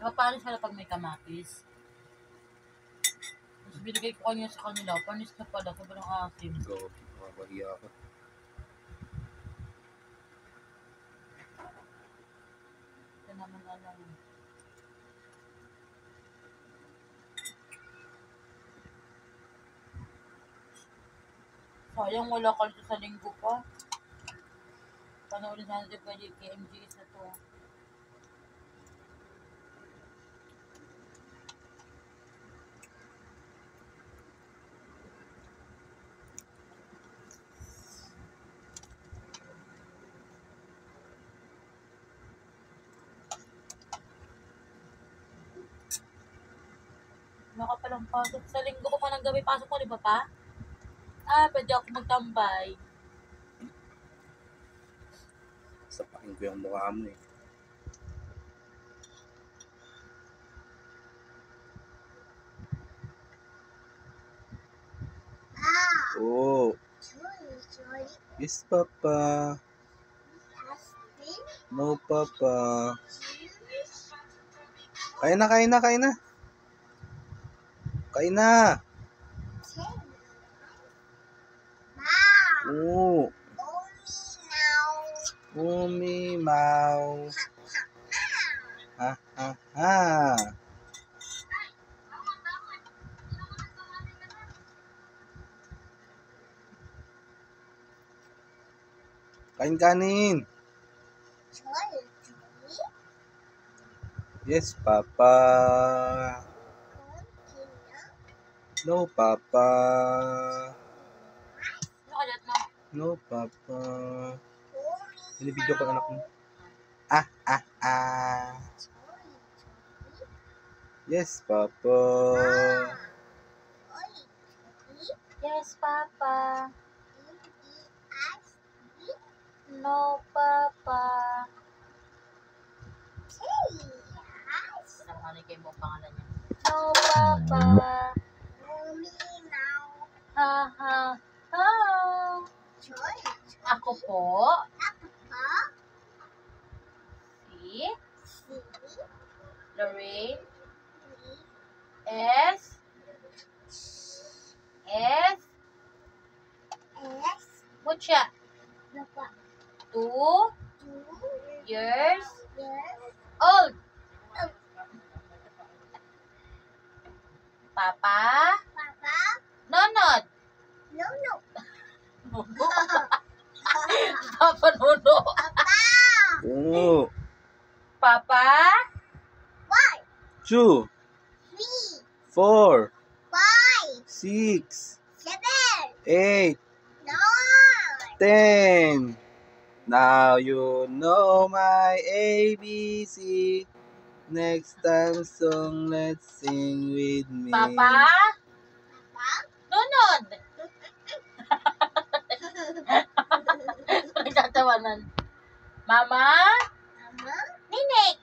Napapanis pala pag may kamatis. Tapos binigay ko kanina sa kanila. Panis na pala. Sobrang asim. Go. Makabahiya ako. Ito naman alam. Sayang wala ka dito sa linggo pa. Panoorin sana dito kay KMGS na to. Wala ka palang pasok. Sa linggo ko pa ng gabi pasok mo, di ba pa? Pwede ako magtambay. Sapakin ko yung mukha mo eh. Oh. Yes, Papa. No, Papa. Kain na, kain na, kain na. Kain na. Oo. Umimaw. Ha, ha, ha. Kain kanin. Yes, Papa. No, Papa. Nakalat na. No, Papa. Binibidyo ko anak mo. Ah, ah, ah. Yes, Papa. Yes, Papa. No, Papa. Ano kayo mo pangalan niya? No, Papa. Ha, ha, ha. Ako po. Si Lorraine. S. 2 years old. Papa. Nonod. Papa Nono. Oo. Papa. 2, 4, 6, 8, 10. Now you know my ABC. Next time song, let's sing with me. Papa. Nonod. Nagtatawanan. Mama. Ninig.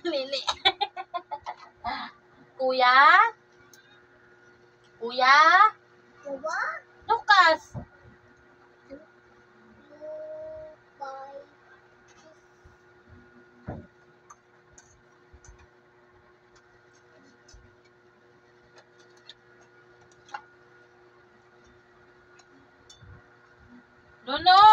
Lili. Kuya. Lucas. Nono.